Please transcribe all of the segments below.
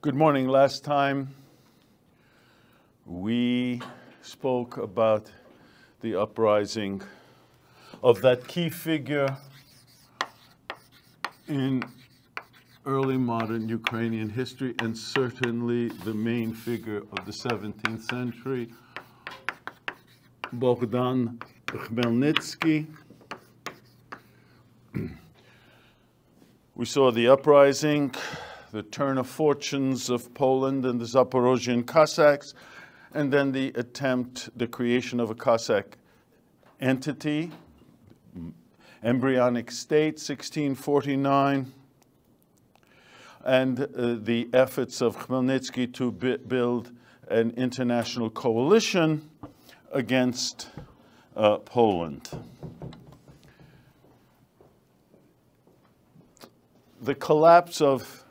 Good morning. Last time we spoke about the uprising of that key figure in early modern Ukrainian history, and certainly the main figure of the 17th century, Bohdan Khmelnytsky. We saw the uprising, the turn of fortunes of Poland and the Zaporozhian Cossacks, and then the creation of a Cossack entity, embryonic state, 1649, and the efforts of Khmelnytsky to build an international coalition against Poland. The collapse of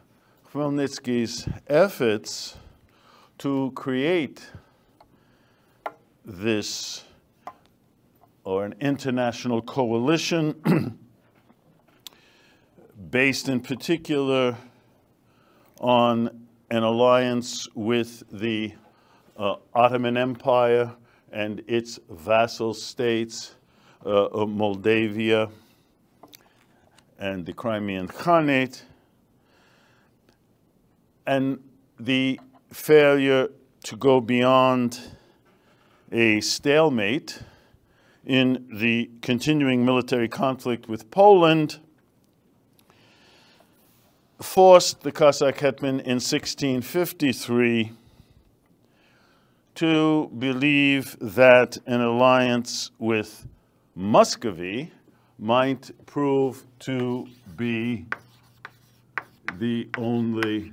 Khmelnytsky's efforts to create this, or an international coalition, based in particular on an alliance with the Ottoman Empire and its vassal states, Moldavia and the Crimean Khanate, and the failure to go beyond a stalemate in the continuing military conflict with Poland forced the Cossack hetman in 1653 to believe that an alliance with Muscovy might prove to be the only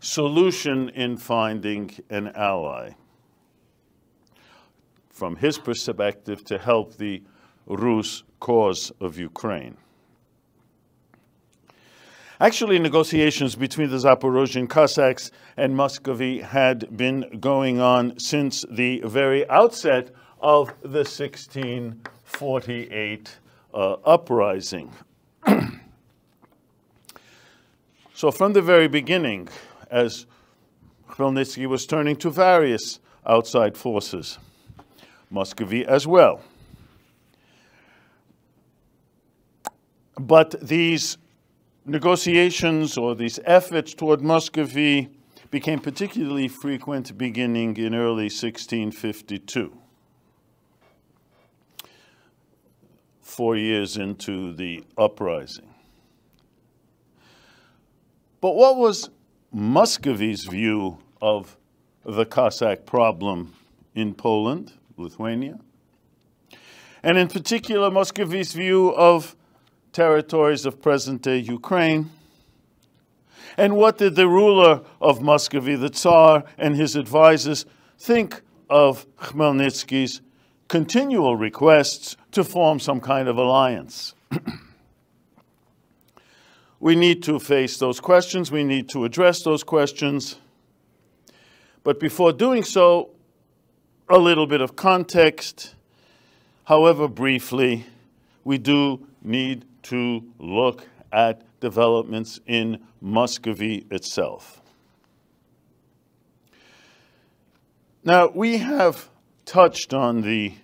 solution in finding an ally, from his perspective, to help the Rus cause of Ukraine. Actually, negotiations between the Zaporozhian Cossacks and Muscovy had been going on since the very outset of the 1648 uprising. So from the very beginning, as Khmelnytsky was turning to various outside forces, Muscovy as well. But these negotiations, or these efforts toward Muscovy, became particularly frequent beginning in early 1652, 4 years into the uprising. But what was Muscovy's view of the Cossack problem in Poland, Lithuania, and in particular Muscovy's view of territories of present-day Ukraine? And what did the ruler of Muscovy, the Tsar, and his advisors think of Khmelnytsky's continual requests to form some kind of alliance? We need to face those questions. We need to address those questions. But before doing so, a little bit of context. However briefly, we do need to look at developments in Muscovy itself. Now, we have touched on the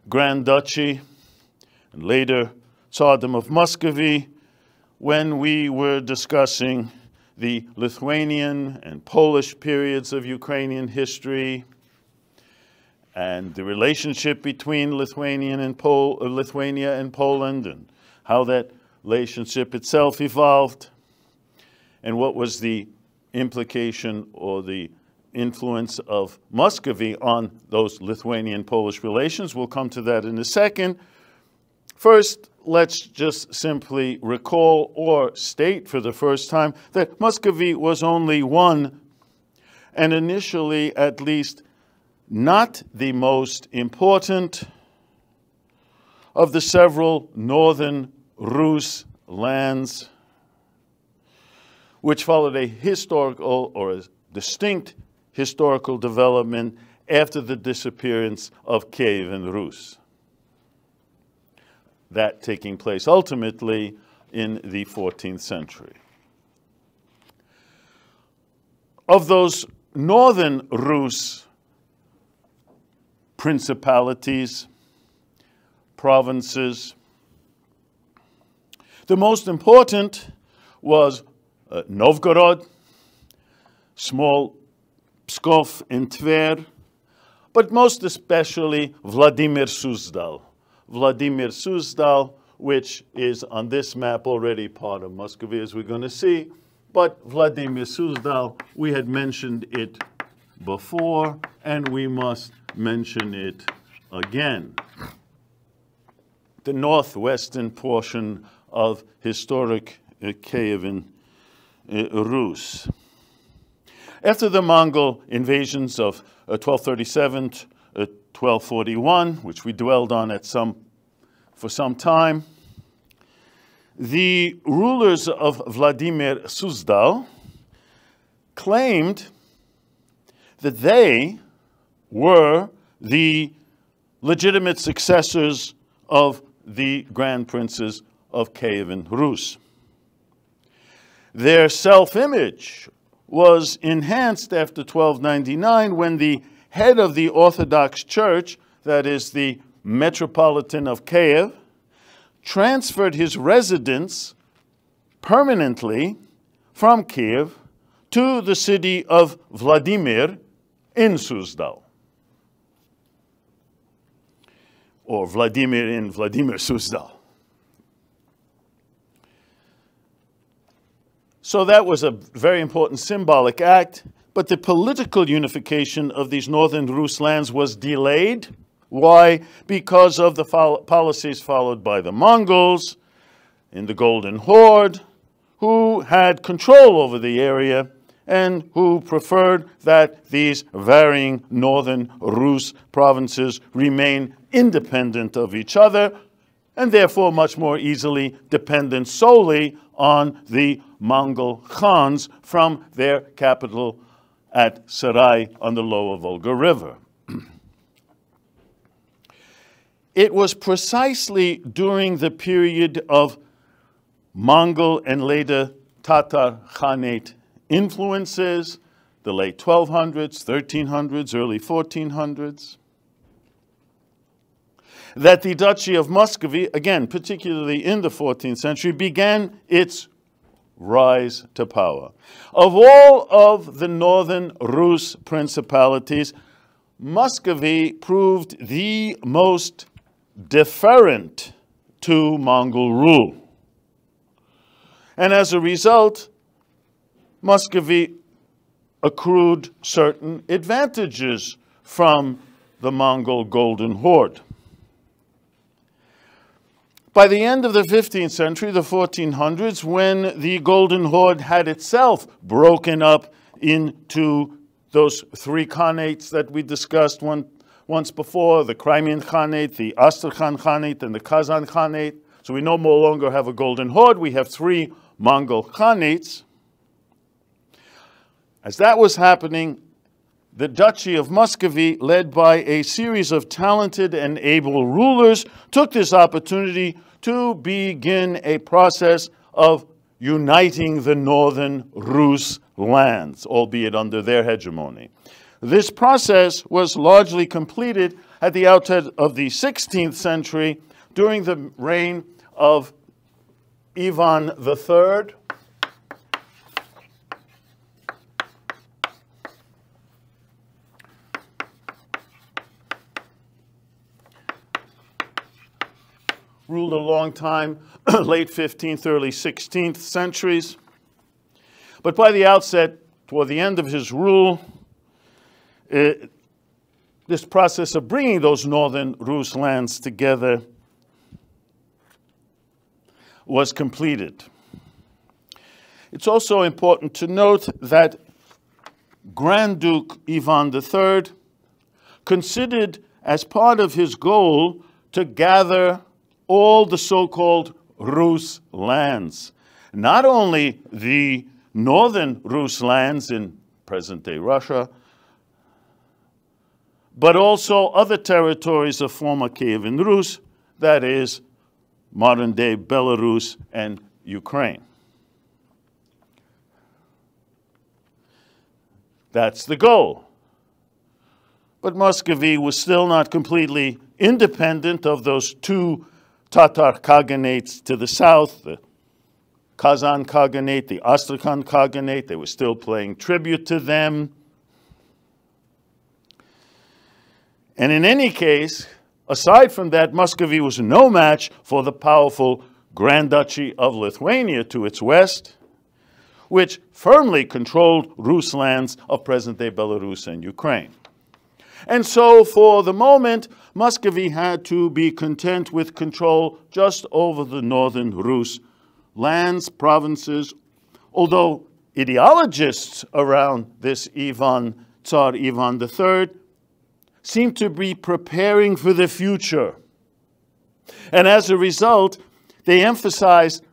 Grand Duchy and later Tsardom of Muscovy when we were discussing the Lithuanian and Polish periods of Ukrainian history and the relationship between Lithuania and Poland, and how that relationship itself evolved, and what was the implication or the influence of Muscovy on those Lithuanian-Polish relations. We'll come to that in a second. First, let's just simply recall or state for the first time that Muscovy was only one, and initially at least not the most important, of the several northern Rus lands which followed a historical or a distinct historical development after the disappearance of Kyiv and Rus. That taking place ultimately in the 14th century. of those northern Rus principalities, provinces, the most important was Novgorod, small Pskov and Tver, but most especially Vladimir Suzdal. Vladimir Suzdal, which is on this map already part of Muscovy, as we're going to see. But Vladimir Suzdal, we had mentioned it before, and we must mention it again. The northwestern portion of historic Kievan Rus. After the Mongol invasions of 1237 to 1241, which we dwelled on for some time, the rulers of Vladimir Suzdal claimed that they were the legitimate successors of the Grand Princes of Kievan Rus. Their self-image was enhanced after 1299 when the head of the Orthodox Church, that is the Metropolitan of Kiev, transferred his residence permanently from Kiev to the city of Vladimir in Suzdal, or Vladimir in Vladimir Suzdal. So that was a very important symbolic act, but the political unification of these northern Rus lands was delayed. Why? Because of the policies followed by the Mongols in the Golden Horde, who had control over the area and who preferred that these varying northern Rus provinces remain independent of each other and therefore much more easily dependent solely on the Mongol Khans from their capital at Sarai on the Lower Volga River. It was precisely during the period of Mongol and later Tatar Khanate influences, the late 1200s, 1300s, early 1400s, that the Duchy of Muscovy, again, particularly in the 14th century, began its rise to power. Of all of the northern Rus principalities, Muscovy proved the most deferent to Mongol rule. And as a result, Muscovy accrued certain advantages from the Mongol Golden Horde. By the end of the 15th century, the 1400s, when the Golden Horde had itself broken up into those three khanates that we discussed once before, the Crimean Khanate, the Astrakhan Khanate, and the Kazan Khanate. So we no longer have a Golden Horde, we have three Mongol Khanates. As that was happening, the Duchy of Muscovy, led by a series of talented and able rulers, took this opportunity to begin a process of uniting the northern Rus lands, albeit under their hegemony. This process was largely completed at the outset of the 16th century during the reign of Ivan III, ruled a long time, late 15th, early 16th centuries. But by the outset, toward the end of his rule, this process of bringing those northern Rus lands together was completed. It's also important to note that Grand Duke Ivan III considered as part of his goal to gather all the so-called Rus lands, not only the northern Rus lands in present-day Russia, but also other territories of former Kievan Rus, that is, modern-day Belarus and Ukraine. That's the goal. But Muscovy was still not completely independent of those two Tatar Khaganates to the south, the Kazan Khaganate, the Astrakhan Khaganate. They were still paying tribute to them. And in any case, aside from that, Muscovy was no match for the powerful Grand Duchy of Lithuania to its west, which firmly controlled Rus lands of present-day Belarus and Ukraine. And so, for the moment, Muscovy had to be content with control just over the northern Rus lands, provinces, although ideologists around this Tsar Ivan III seemed to be preparing for the future. And as a result, they emphasized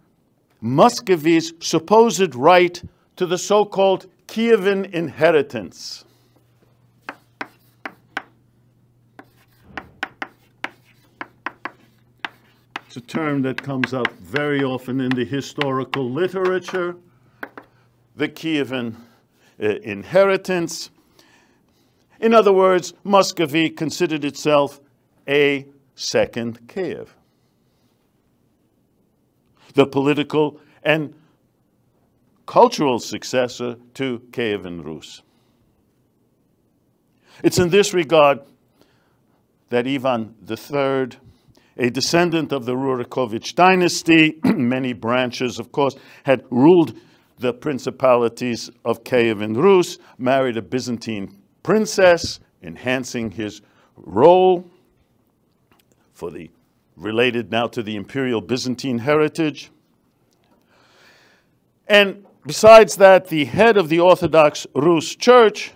Muscovy's supposed right to the so-called Kievan inheritance. It's a term that comes up very often in the historical literature, the Kievan inheritance. In other words, Muscovy considered itself a second Kiev, the political and cultural successor to Kievan Rus. It's in this regard that Ivan III, a descendant of the Rurikovich dynasty, many branches, of course, had ruled the principalities of Kievan Rus, married a Byzantine princess, enhancing his role for the related now to the imperial Byzantine heritage. And besides that, the head of the Orthodox Rus Church,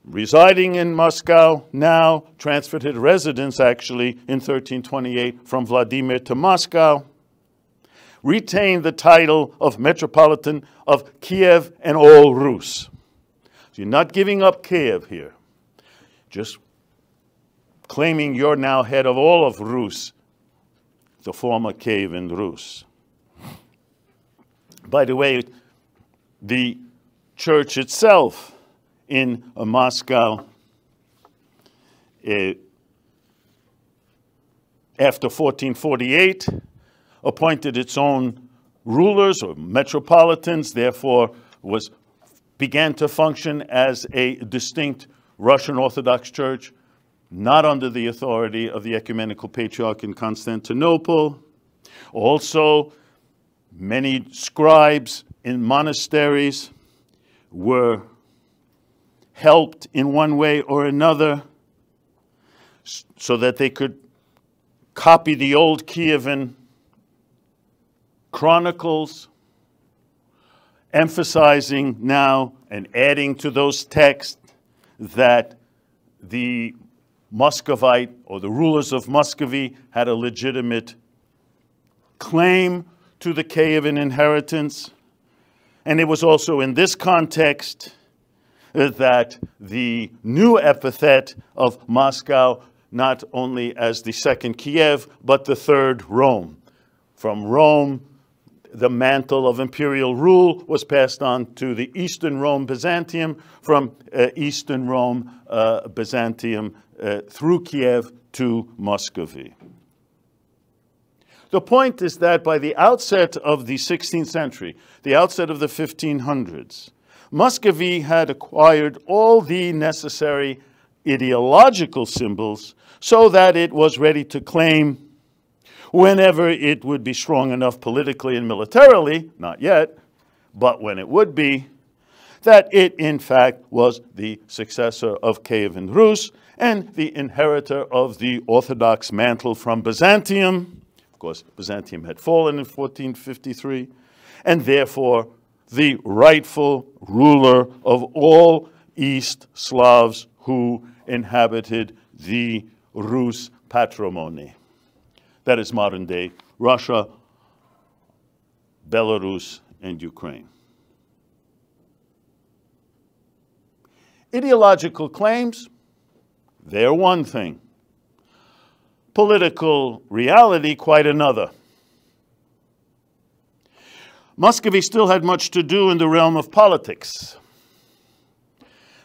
residing in Moscow now, transferred his residence actually in 1328 from Vladimir to Moscow, retained the title of Metropolitan of Kiev and all Rus. So you're not giving up Kiev here, just claiming you're now head of all of Rus, the former Kievan Rus. By the way, the church itself in Moscow, after 1448, appointed its own rulers or metropolitans, therefore began to function as a distinct Russian Orthodox Church, not under the authority of the Ecumenical Patriarch in Constantinople. Also, many scribes in monasteries were helped in one way or another so that they could copy the old Kievan chronicles, emphasizing now and adding to those texts that the Muscovite or the rulers of Muscovy had a legitimate claim to the Kievan inheritance. And it was also in this context that the new epithet of Moscow, not only as the second Kiev, but the third Rome. From Rome, the mantle of imperial rule was passed on to the Eastern Rome Byzantium, from Eastern Rome Byzantium through Kiev to Muscovy. The point is that by the outset of the 16th century, the outset of the 1500s, Muscovy had acquired all the necessary ideological symbols so that it was ready to claim, whenever it would be strong enough politically and militarily, not yet, but when it would be, that it in fact was the successor of Kievan Rus and the inheritor of the Orthodox mantle from Byzantium. Of course, Byzantium had fallen in 1453, and therefore the rightful ruler of all East Slavs who inhabited the Rus patrimony. That is modern-day Russia, Belarus, and Ukraine. Ideological claims, they're one thing. Political reality, quite another. Muscovy still had much to do in the realm of politics.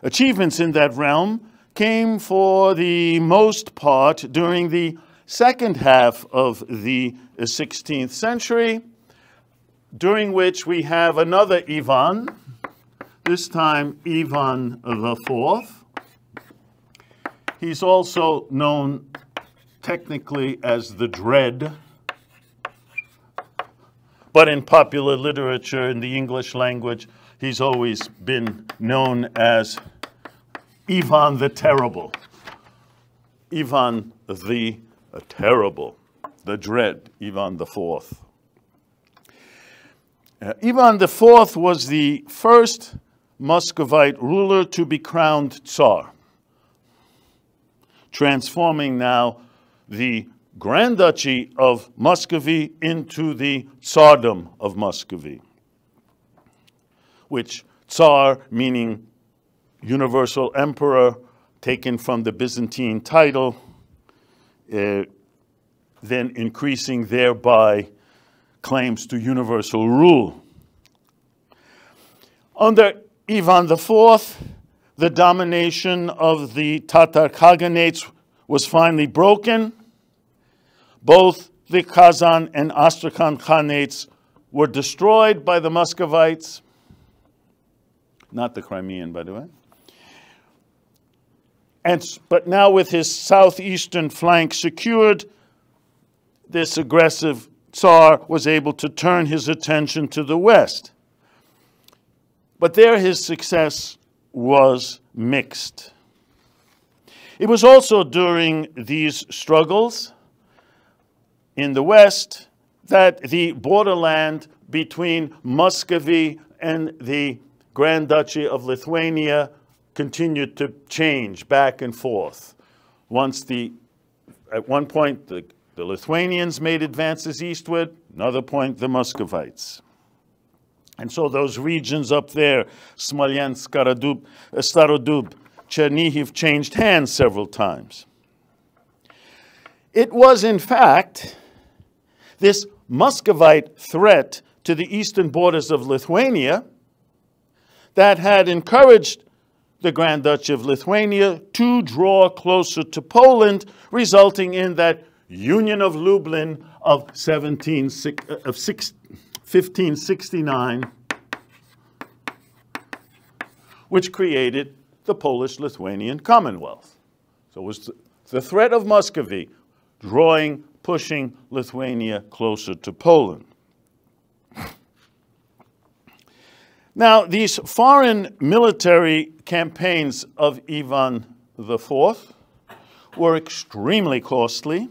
achievements in that realm came for the most part during the second half of the 16th century, during which we have another Ivan, this time Ivan IV. He's also known technically as the Dread, but in popular literature in the English language, he's always been known as Ivan the Terrible. Ivan the Terrible, the Dread, Ivan IV. Ivan IV was the first Muscovite ruler to be crowned Tsar, transforming now the Grand Duchy of Muscovy into the Tsardom of Muscovy, which Tsar, meaning universal emperor, taken from the Byzantine title, then increasing thereby claims to universal rule. Under Ivan IV, the domination of the Tatar Khaganates was finally broken. Both the Kazan and Astrakhan Khanates were destroyed by the Muscovites, not the Crimean, by the way. But now with his southeastern flank secured, this aggressive Tsar was able to turn his attention to the west. But there his success was mixed. It was also during these struggles in the west that the borderland between Muscovy and the Grand Duchy of Lithuania continued to change back and forth. At one point, the Lithuanians made advances eastward, another point, the Muscovites. And so those regions up there, Smolensk, Starodub, Chernihiv, changed hands several times. It was, in fact, this Muscovite threat to the eastern borders of Lithuania that had encouraged the Grand Duchy of Lithuania to draw closer to Poland, resulting in that Union of Lublin of 1569, which created the Polish-Lithuanian Commonwealth. So it was the threat of Muscovy pushing Lithuania closer to Poland. Now, these foreign military campaigns of Ivan IV were extremely costly,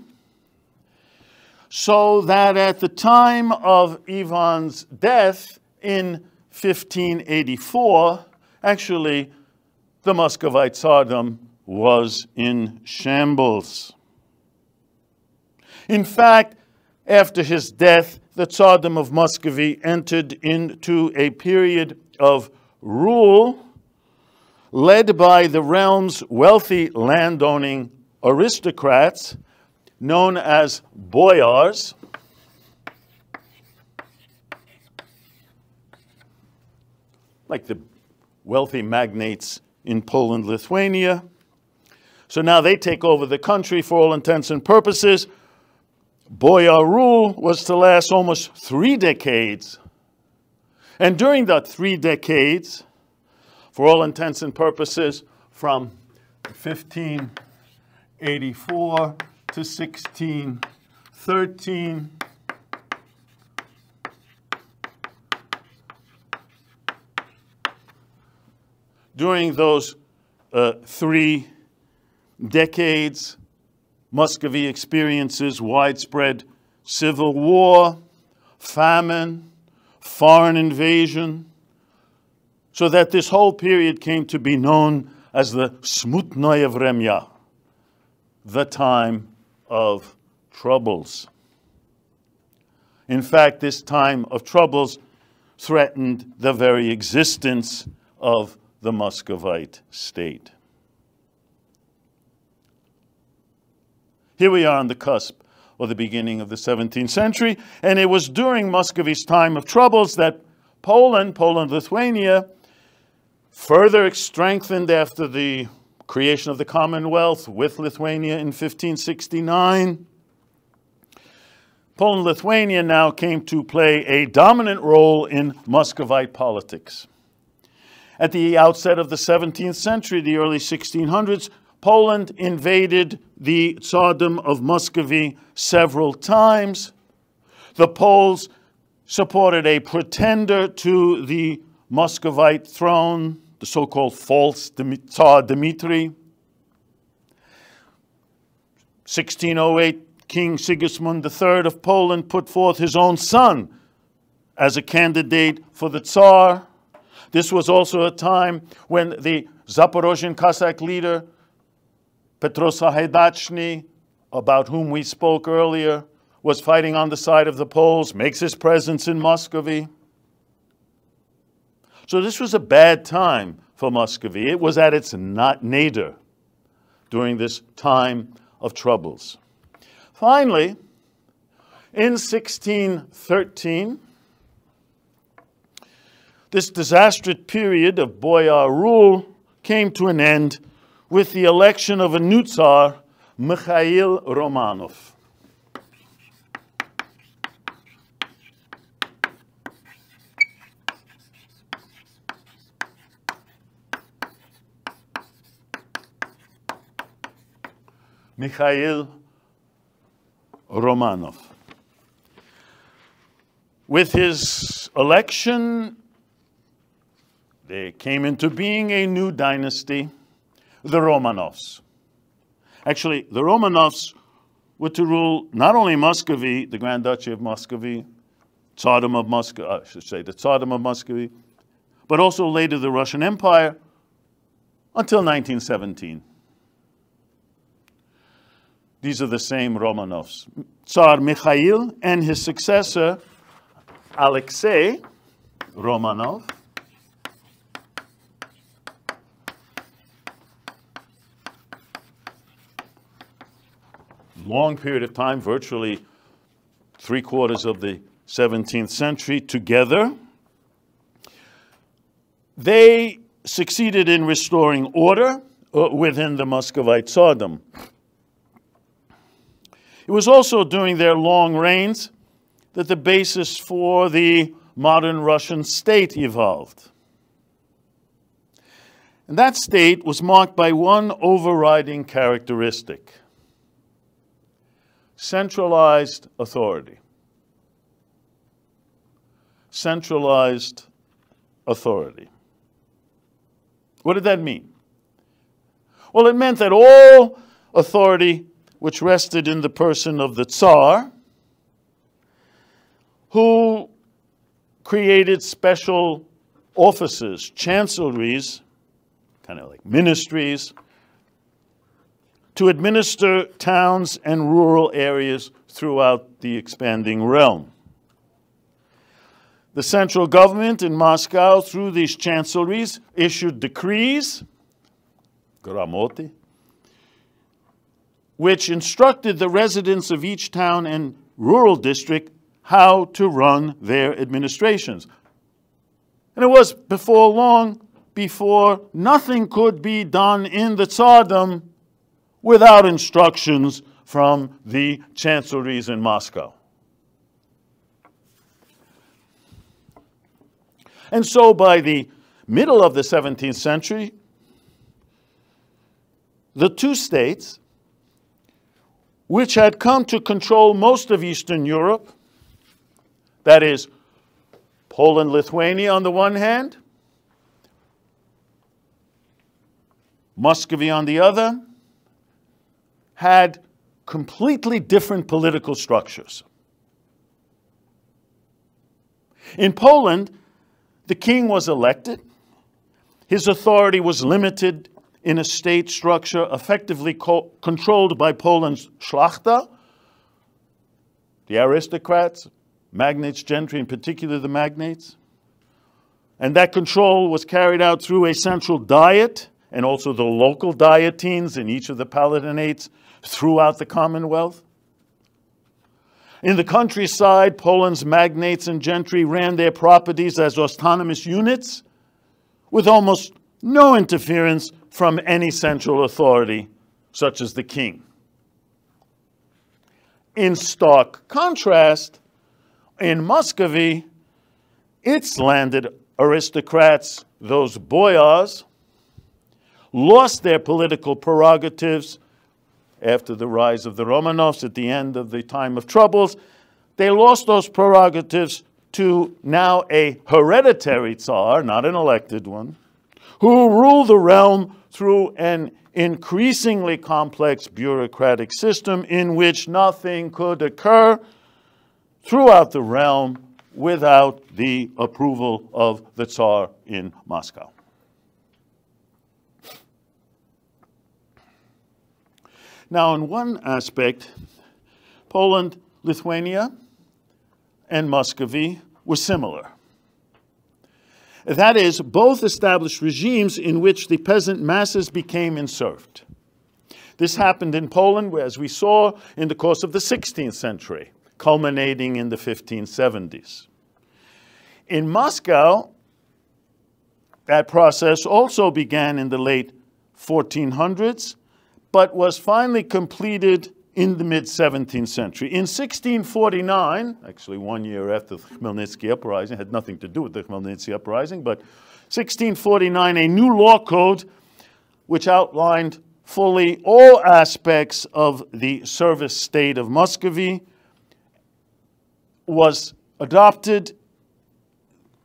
so that at the time of Ivan's death in 1584, actually, the Muscovite Tsardom was in shambles. In fact, after his death, the Tsardom of Muscovy entered into a period of rule led by the realm's wealthy landowning aristocrats known as boyars, like the wealthy magnates in Poland, Lithuania. So now they take over the country for all intents and purposes. Boyar rule was to last almost 3 decades. And during that 3 decades, for all intents and purposes, from 1584 to 1613, during those 3 decades, Muscovy experiences widespread civil war, famine, foreign invasion, so that this whole period came to be known as the Smutnoye Vremya, the time of troubles. In fact, this time of troubles threatened the very existence of the Muscovite state. Here we are on the cusp of the beginning of the 17th century, and it was during Muscovy's time of troubles that Poland, Lithuania, further strengthened after the creation of the Commonwealth with Lithuania in 1569. Poland-Lithuania now came to play a dominant role in Muscovite politics. At the outset of the 17th century, the early 1600s, Poland invaded the Tsardom of Muscovy several times. The Poles supported a pretender to the Muscovite throne, the so-called false Tsar Dmitry. 1608, King Sigismund III of Poland put forth his own son as a candidate for the Tsar. This was also a time when the Zaporozhian Cossack leader, Petro Sahedachny, about whom we spoke earlier, was fighting on the side of the Poles, makes his presence in Muscovy. So this was a bad time for Muscovy. It was at its nadir during this time of troubles. Finally, in 1613, this disastrous period of boyar rule came to an end with the election of a new Tsar, Mikhail Romanov. Mikhail Romanov. With his election, there came into being a new dynasty, the Romanovs. Actually, the Romanovs were to rule not only Muscovy, the Grand Duchy of Muscovy, Tsardom of Muscovy, I should say, the Tsardom of Muscovy, but also later the Russian Empire until 1917. These are the same Romanovs. Tsar Mikhail and his successor, Alexei Romanov, long period of time, virtually 3/4 of the 17th century together. They succeeded in restoring order within the Muscovite Tsardom. It was also during their long reigns that the basis for the modern Russian state evolved. And that state was marked by one overriding characteristic: centralized authority. Centralized authority. What did that mean? Well, it meant that all authority which rested in the person of the Tsar, who created special offices, chancelleries, kind of like ministries, to administer towns and rural areas throughout the expanding realm. The central government in Moscow, through these chancelleries, issued decrees, gramoti, which instructed the residents of each town and rural district how to run their administrations. And it was before long, before nothing could be done in the Tsardom without instructions from the chancelleries in Moscow. And so by the middle of the 17th century, the two states, which had come to control most of Eastern Europe, that is, Poland-Lithuania on the one hand, Muscovy on the other, had completely different political structures. In Poland, the king was elected. His authority was limited in a state structure effectively controlled by Poland's szlachta, the aristocrats, magnates, gentry, in particular the magnates. And that control was carried out through a central diet and also the local dietines in each of the palatinates throughout the Commonwealth. In the countryside, Poland's magnates and gentry ran their properties as autonomous units with almost no interference from any central authority, such as the king. In stark contrast, in Muscovy, its landed aristocrats, those boyars, lost their political prerogatives after the rise of the Romanovs at the end of the time of troubles. They lost those prerogatives to now a hereditary Tsar, not an elected one, who ruled the realm through an increasingly complex bureaucratic system in which nothing could occur throughout the realm without the approval of the Tsar in Moscow. Now, in one aspect, Poland, Lithuania, and Muscovy were similar. That is, both established regimes in which the peasant masses became enserved. This happened in Poland, as we saw, in the course of the 16th century, culminating in the 1570s. In Moscow, that process also began in the late 1400s, but was finally completed in the mid-17th century. In 1649, actually 1 year after the Khmelnytsky uprising, had nothing to do with the Khmelnytsky uprising, but 1649, a new law code which outlined fully all aspects of the service state of Muscovy was adopted,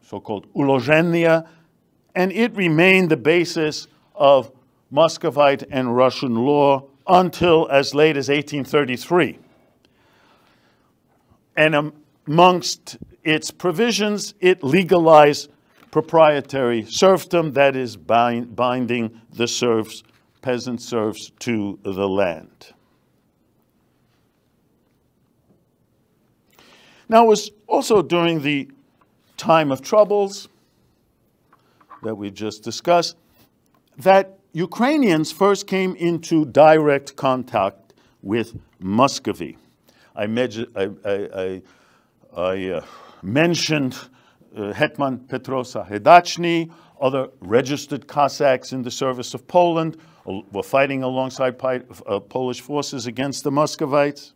so-called Ulozhenia, and it remained the basis of Muscovite and Russian law until as late as 1833. And amongst its provisions, it legalized proprietary serfdom, that is, binding the serfs, peasant serfs, to the land. Now, it was also during the time of troubles that we just discussed that Ukrainians first came into direct contact with Muscovy. I mentioned Hetman Khmelnytsky. Other registered Cossacks in the service of Poland were fighting alongside Polish forces against the Muscovites.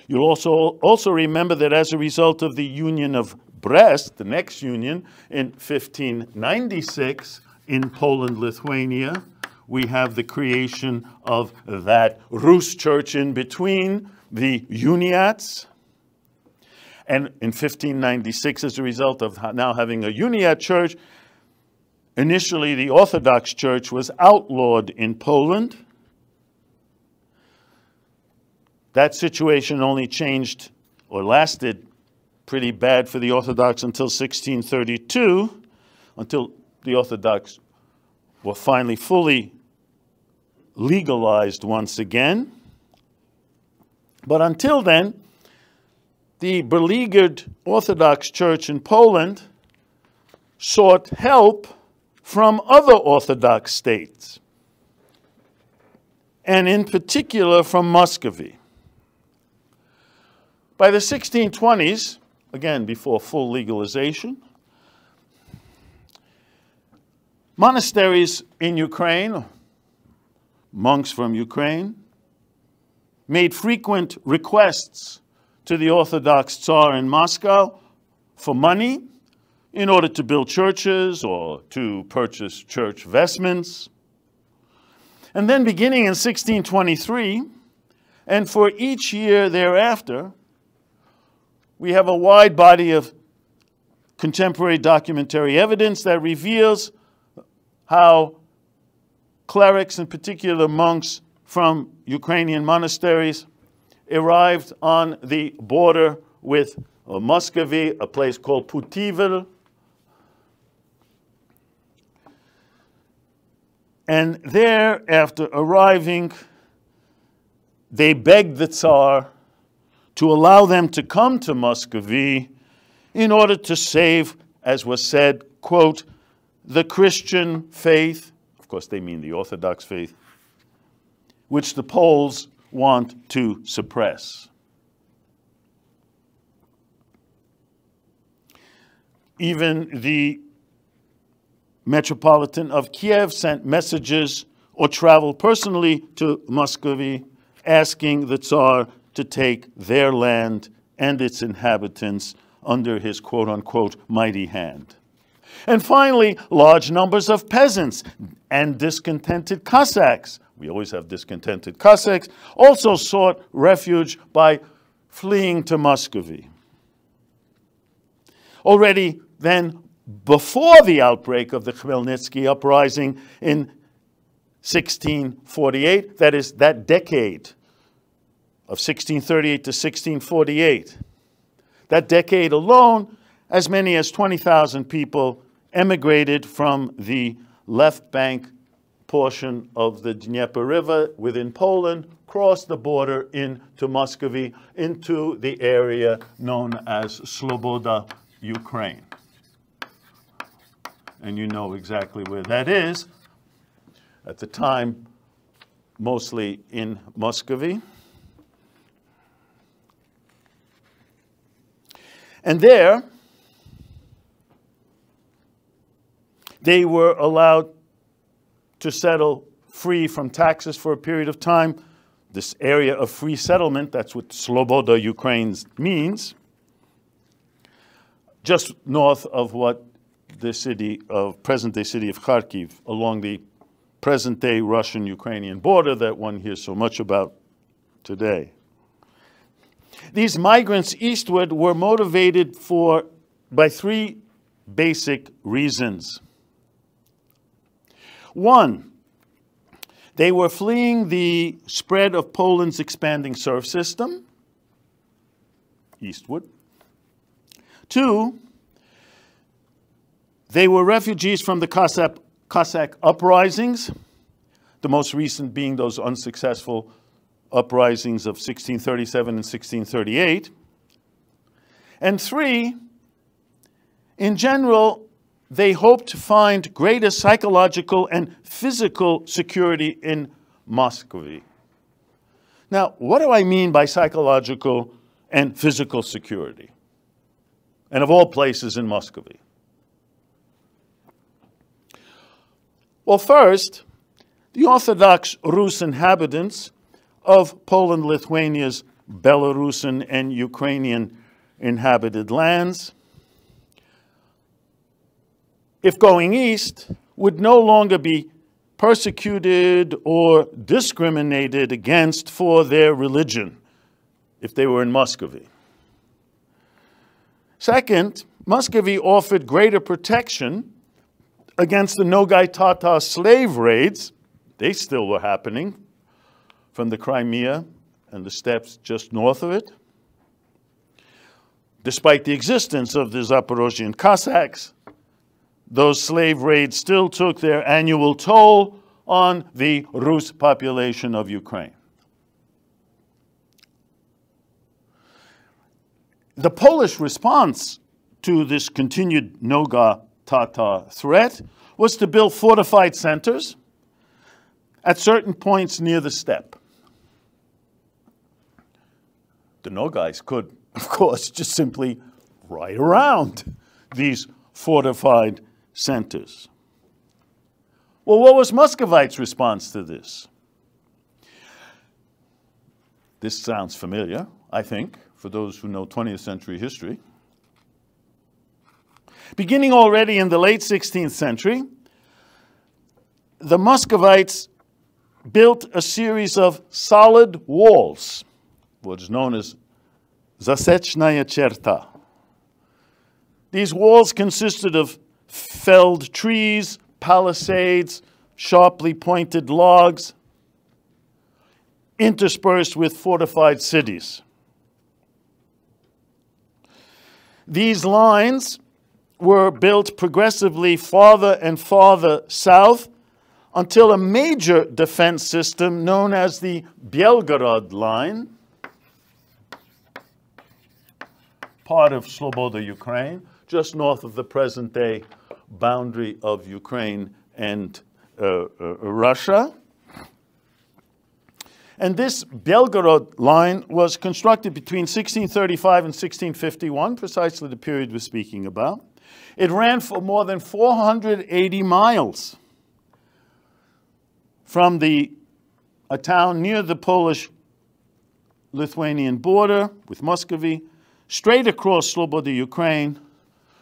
You'll also remember that as a result of the Union of Brest, the next union, in 1596, in Poland, Lithuania, we have the creation of that Rus church in between, the Uniats. And in 1596, as a result of now having a Uniat church, initially the Orthodox Church was outlawed in Poland. That situation only changed or lasted pretty bad for the Orthodox until 1632, until the Orthodox were finally fully legalized once again. But until then, the beleaguered Orthodox Church in Poland sought help from other Orthodox states, and in particular from Muscovy. By the 1620s, again before full legalization, monasteries in Ukraine, monks from Ukraine, made frequent requests to the Orthodox Tsar in Moscow for money in order to build churches or to purchase church vestments. And then beginning in 1623, and for each year thereafter, we have a wide body of contemporary documentary evidence that reveals how clerics, in particular monks from Ukrainian monasteries, arrived on the border with Muscovy, a place called Putivl. And there, after arriving, they begged the Tsar to allow them to come to Muscovy in order to save, as was said, quote, the Christian faith, of course they mean the Orthodox faith, which the Poles want to suppress. Even the Metropolitan of Kiev sent messages or traveled personally to Muscovy, asking the Tsar to take their land and its inhabitants under his quote-unquote mighty hand. And finally, large numbers of peasants and discontented Cossacks, we always have discontented Cossacks, also sought refuge by fleeing to Muscovy. Already then, before the outbreak of the Khmelnytsky uprising in 1648, that is, that decade of 1638 to 1648, that decade alone, as many as 20,000 people emigrated from the left bank portion of the Dnieper River within Poland, crossed the border into Muscovy, into the area known as Sloboda Ukraine. And you know exactly where that is. At the time, mostly in Muscovy. And there, they were allowed to settle free from taxes for a period of time. This area of free settlement, that's what Sloboda Ukraine means, just north of what the city of, present-day city of Kharkiv, along the present-day Russian-Ukrainian border that one hears so much about today. These migrants eastward were motivated by three basic reasons. One, they were fleeing the spread of Poland's expanding serf system, eastward. Two, they were refugees from the Cossack uprisings, the most recent being those unsuccessful uprisings of 1637 and 1638. And three, in general, they hoped to find greater psychological and physical security in Muscovy. Now, what do I mean by psychological and physical security? And of all places in Muscovy. Well, first, the Orthodox Rus inhabitants of Poland, Lithuania's Belarusian and Ukrainian inhabited lands, if going east, would no longer be persecuted or discriminated against for their religion if they were in Muscovy. Second, Muscovy offered greater protection against the Nogai Tatar slave raids. They still were happening from the Crimea and the steppes just north of it. Despite the existence of the Zaporozhian Cossacks, those slave raids still took their annual toll on the Rus population of Ukraine. The Polish response to this continued Nogai Tatar threat was to build fortified centers at certain points near the steppe. The Nogais could, of course, just simply ride around these fortified centers. Well, what was Muscovites' response to this? This sounds familiar, I think, for those who know 20th century history. Beginning already in the late 16th century, the Muscovites built a series of solid walls, what is known as Zasechnaya Cherta. These walls consisted of felled trees, palisades, sharply pointed logs, interspersed with fortified cities. These lines were built progressively farther and farther south until a major defense system known as the Belgorod line, part of Sloboda Ukraine, just north of the present-day boundary of Ukraine and Russia. And this Belgorod line was constructed between 1635 and 1651, precisely the period we're speaking about. It ran for more than 480 miles from a town near the Polish-Lithuanian border with Muscovy, straight across Sloboda Ukraine,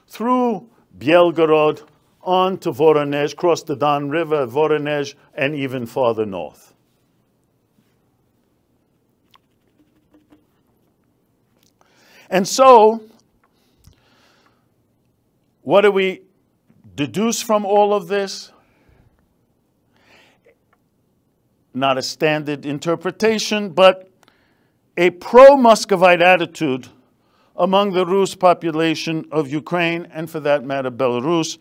through Belgorod, on to Voronezh, crossed the Don River, Voronezh, and even farther north. And so, what do we deduce from all of this? Not a standard interpretation, but a pro-Muscovite attitude among the Rus population of Ukraine, and for that matter, Belarus,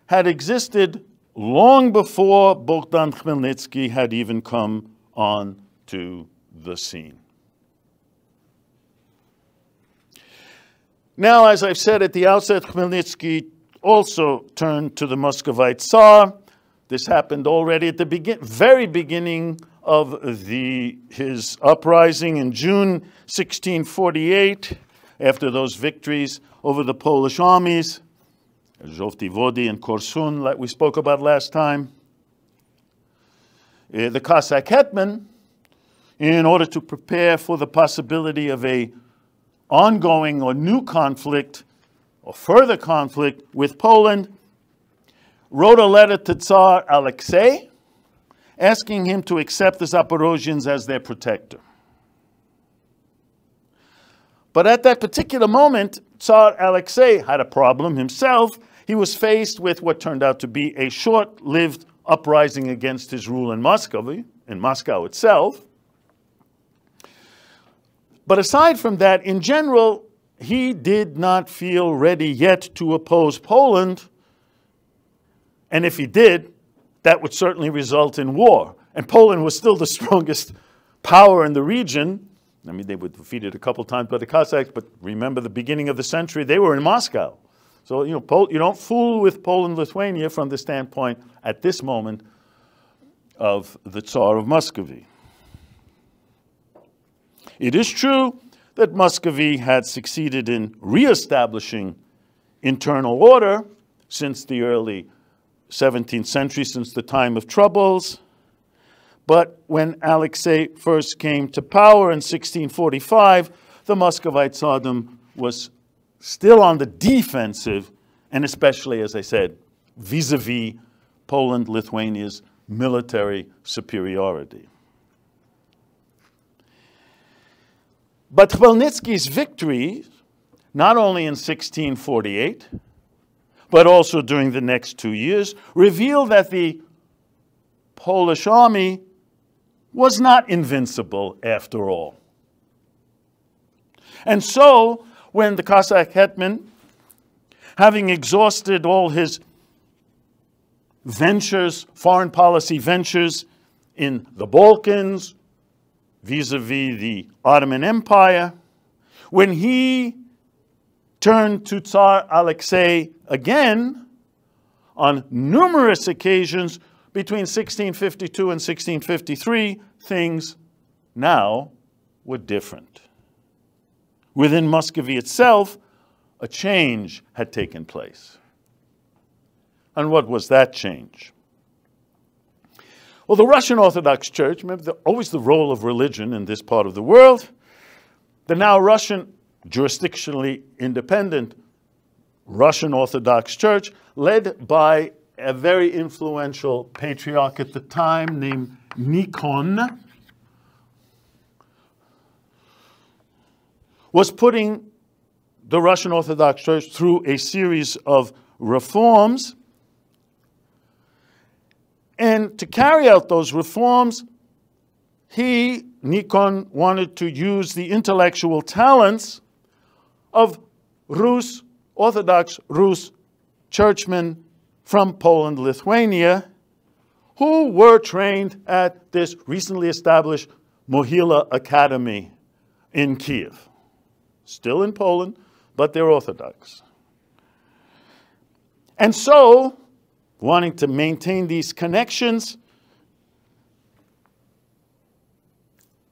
had existed long before Bohdan Khmelnytsky had even come on to the scene. Now, as I've said at the outset, Khmelnytsky also turned to the Muscovite Tsar. This happened already at the very beginning of his uprising in June 1648, after those victories over the Polish armies, Zhovty Vody and Korsun, like we spoke about last time. The Cossack Hetman, in order to prepare for the possibility of a ongoing or new conflict or further conflict with Poland, wrote a letter to Tsar Aleksei asking him to accept the Zaporozhians as their protector. But at that particular moment, Tsar Aleksei had a problem himself. He was faced with what turned out to be a short-lived uprising against his rule in Moscow itself. But aside from that, in general, he did not feel ready yet to oppose Poland. And if he did, that would certainly result in war. And Poland was still the strongest power in the region. I mean, they were defeated a couple times by the Cossacks, but remember the beginning of the century, they were in Moscow. So, you don't fool with Poland-Lithuania from the standpoint at this moment of the Tsar of Muscovy. It is true that Muscovy had succeeded in reestablishing internal order since the early 17th century, since the time of troubles. But when Alexei first came to power in 1645, the Muscovite Tsardom was still on the defensive, and especially, as I said, vis-a-vis Poland-Lithuania's military superiority. But Khmelnytsky's victory, not only in 1648, but also during the next 2 years, revealed that the Polish army was not invincible after all. And so, when the Cossack hetman, having exhausted all his ventures, foreign policy ventures in the Balkans, vis-a-vis the Ottoman Empire, when he turned to Tsar Aleksei again on numerous occasions between 1652 and 1653, things now were different. Within Muscovy itself, a change had taken place. And what was that change? Well, the Russian Orthodox Church, remember always the role of religion in this part of the world, the now Russian, jurisdictionally independent Russian Orthodox Church, led by a very influential patriarch at the time named Nikon, was putting the Russian Orthodox Church through a series of reforms. And to carry out those reforms, Nikon, wanted to use the intellectual talents of Orthodox Rus churchmen from Poland, Lithuania, who were trained at this recently established Mohyla Academy in Kyiv. Still in Poland, but they're Orthodox. And so, wanting to maintain these connections,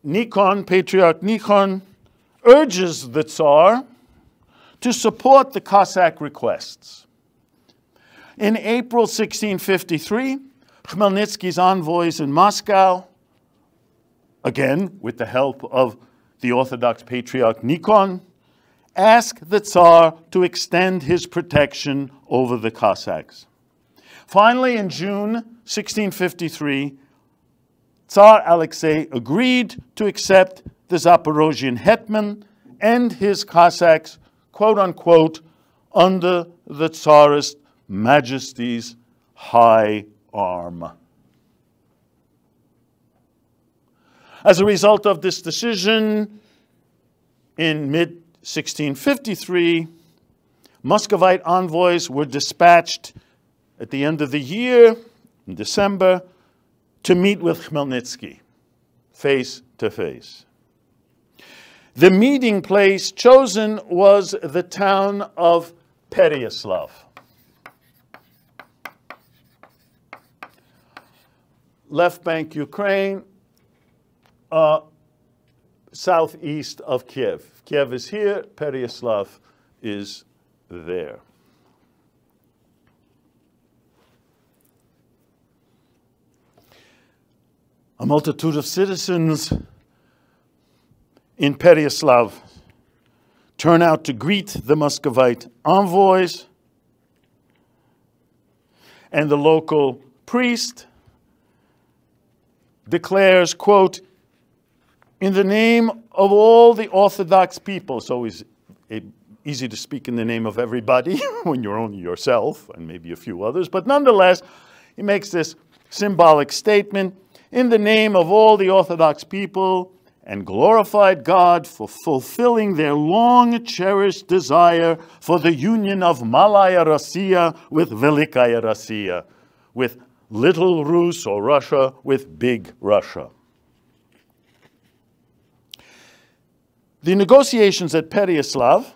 Nikon, Patriarch Nikon, urges the Tsar to support the Cossack requests. In April 1653, Khmelnytsky's envoys in Moscow, again with the help of the Orthodox Patriarch Nikon, asked the Tsar to extend his protection over the Cossacks. Finally, in June 1653, Tsar Aleksei agreed to accept the Zaporozhian hetman and his Cossacks, quote unquote, under the Tsarist Majesty's high arm. As a result of this decision, in mid-1653, Muscovite envoys were dispatched at the end of the year, in December, to meet with Khmelnytsky, face to face. The meeting place chosen was the town of Pereiaslav. Left bank Ukraine, southeast of Kiev. Kiev is here, Pereiaslav is there. A multitude of citizens in Pereiaslav turn out to greet the Muscovite envoys, and the local priest declares, quote, "In the name of all the Orthodox people," it's always easy to speak in the name of everybody when you're only yourself and maybe a few others, but nonetheless, he makes this symbolic statement, "In the name of all the Orthodox people, and glorified God for fulfilling their long-cherished desire for the union of Malaya Rossiya with Velikaya Rossiya, with Little Rus or Russia with Big Russia." The negotiations at Pereiaslav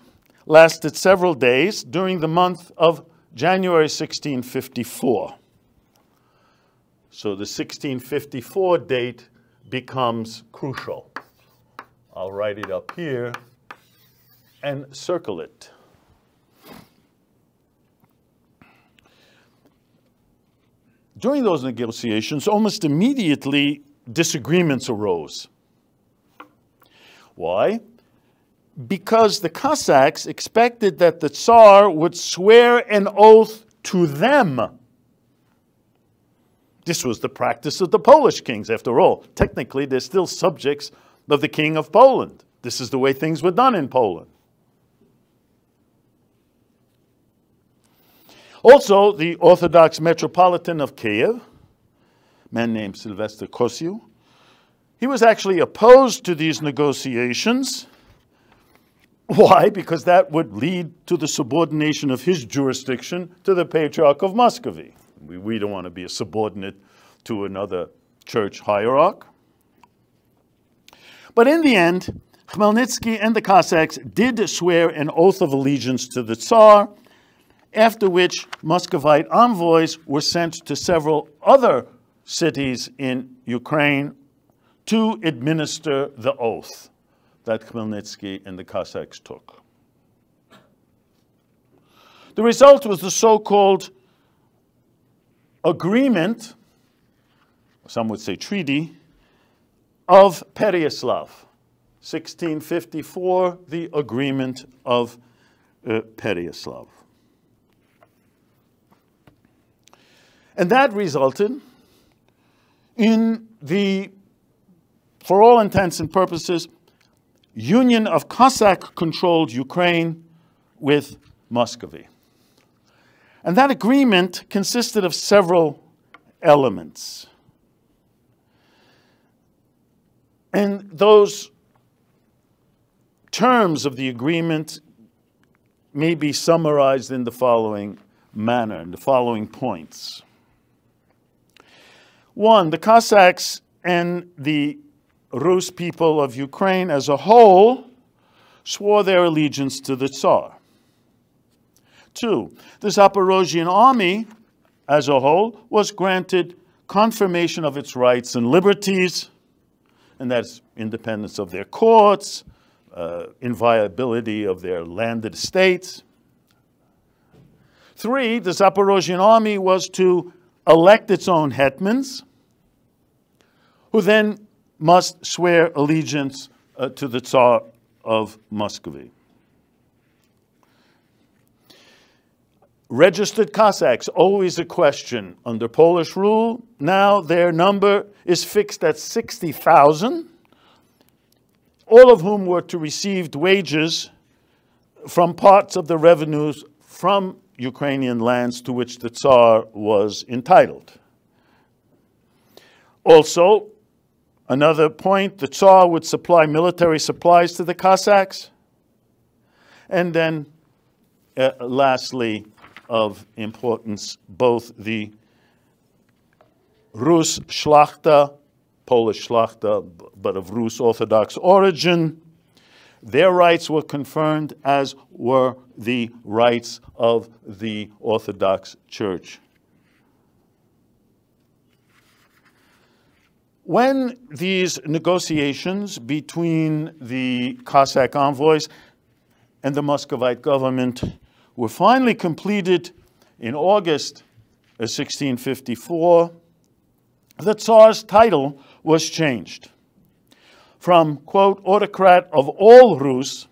lasted several days during the month of January 1654. So the 1654 date becomes crucial. I'll write it up here and circle it. During those negotiations, almost immediately, disagreements arose. Why? Because the Cossacks expected that the Tsar would swear an oath to them. This was the practice of the Polish kings, after all. Technically, they're still subjects of the King of Poland. This is the way things were done in Poland. Also, the Orthodox Metropolitan of Kyiv, a man named Sylvester Kosiu, he was actually opposed to these negotiations. Why? Because that would lead to the subordination of his jurisdiction to the Patriarch of Muscovy. We don't want to be a subordinate to another church hierarch. But in the end, Khmelnytsky and the Cossacks did swear an oath of allegiance to the Tsar, after which Muscovite envoys were sent to several other cities in Ukraine to administer the oath that Khmelnytsky and the Cossacks took. The result was the so-called agreement, some would say treaty, of Pereiaslav. 1654, the agreement of Pereiaslav. And that resulted in the, for all intents and purposes, union of Cossack-controlled Ukraine with Muscovy. And that agreement consisted of several elements. And those terms of the agreement may be summarized in the following manner, in the following points. One, the Cossacks and the Rus people of Ukraine as a whole swore their allegiance to the Tsar. Two, the Zaporozhian army as a whole was granted confirmation of its rights and liberties, and that's independence of their courts, inviolability of their landed estates. 3, the Zaporozhian army was to elect its own hetmans, who then must swear allegiance to the Tsar of Muscovy. Registered Cossacks, always a question under Polish rule. Now their number is fixed at 60,000, all of whom were to receive wages from parts of the revenues from Ukrainian lands to which the Tsar was entitled. Also, another point, the Tsar would supply military supplies to the Cossacks. And then, lastly, of importance, both the Rus Shlachta, Polish Shlachta, but of Rus Orthodox origin, their rights were confirmed, as were the rights of the Orthodox Church. When these negotiations between the Cossack envoys and the Muscovite government were finally completed in August of 1654, the Tsar's title was changed from, quote, autocrat of all Rus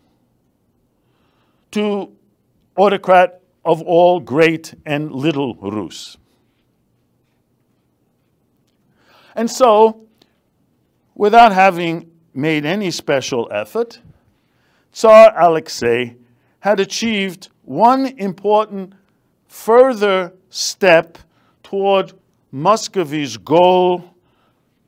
to autocrat of all Great and Little Rus. And so, without having made any special effort, Tsar Aleksei had achieved one important further step toward Muscovy's goal,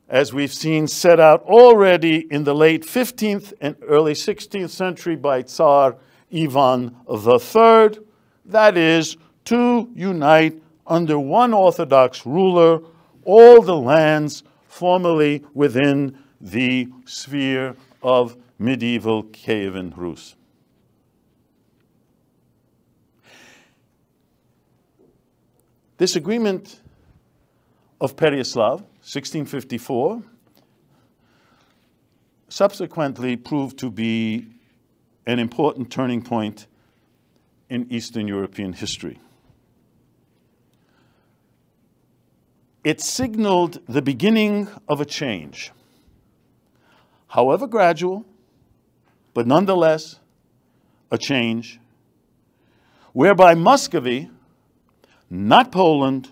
as we've seen set out already in the late 15th and early 16th century by Tsar Ivan III, that is, to unite under one Orthodox ruler all the lands formerly within the sphere of medieval Kievan Rus. This agreement of Pereiaslav, 1654, subsequently proved to be an important turning point in Eastern European history. It signaled the beginning of a change, however gradual, but nonetheless a change, whereby Muscovy, not Poland,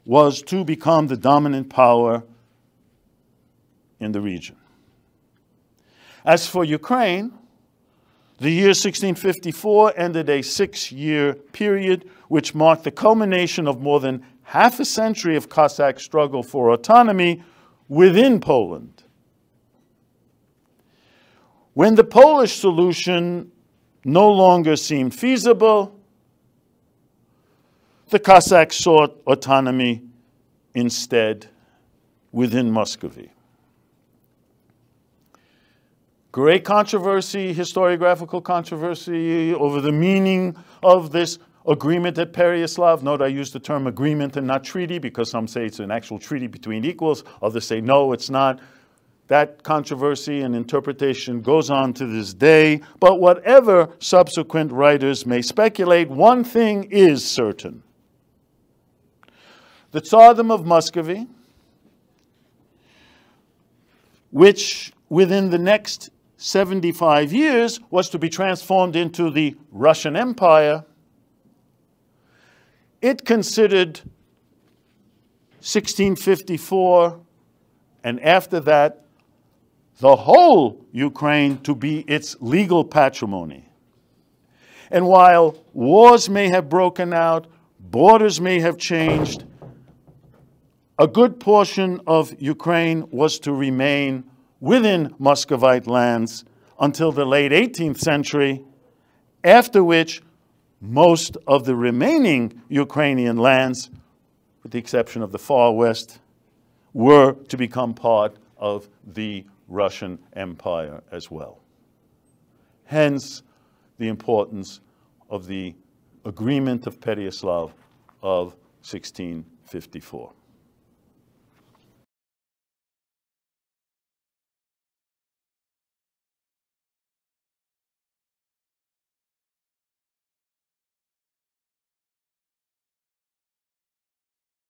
was to become the dominant power in the region. As for Ukraine, the year 1654 ended a 6-year period which marked the culmination of more than half a century of Cossack struggle for autonomy within Poland. When the Polish solution no longer seemed feasible, the Cossacks sought autonomy instead within Muscovy. Great controversy, historiographical controversy over the meaning of this agreement at Pereiaslav. Note I use the term agreement and not treaty because some say it's an actual treaty between equals. Others say no, it's not. That controversy and interpretation goes on to this day. But whatever subsequent writers may speculate, one thing is certain. The Tsardom of Muscovy, which within the next 75 years was to be transformed into the Russian Empire, it considered 1654 and after that the whole Ukraine to be its legal patrimony. And while wars may have broken out, borders may have changed, a good portion of Ukraine was to remain within Muscovite lands until the late 18th century, after which most of the remaining Ukrainian lands, with the exception of the far west, were to become part of the Russian Empire as well. Hence, the importance of the Agreement of Pereiaslav of 1654.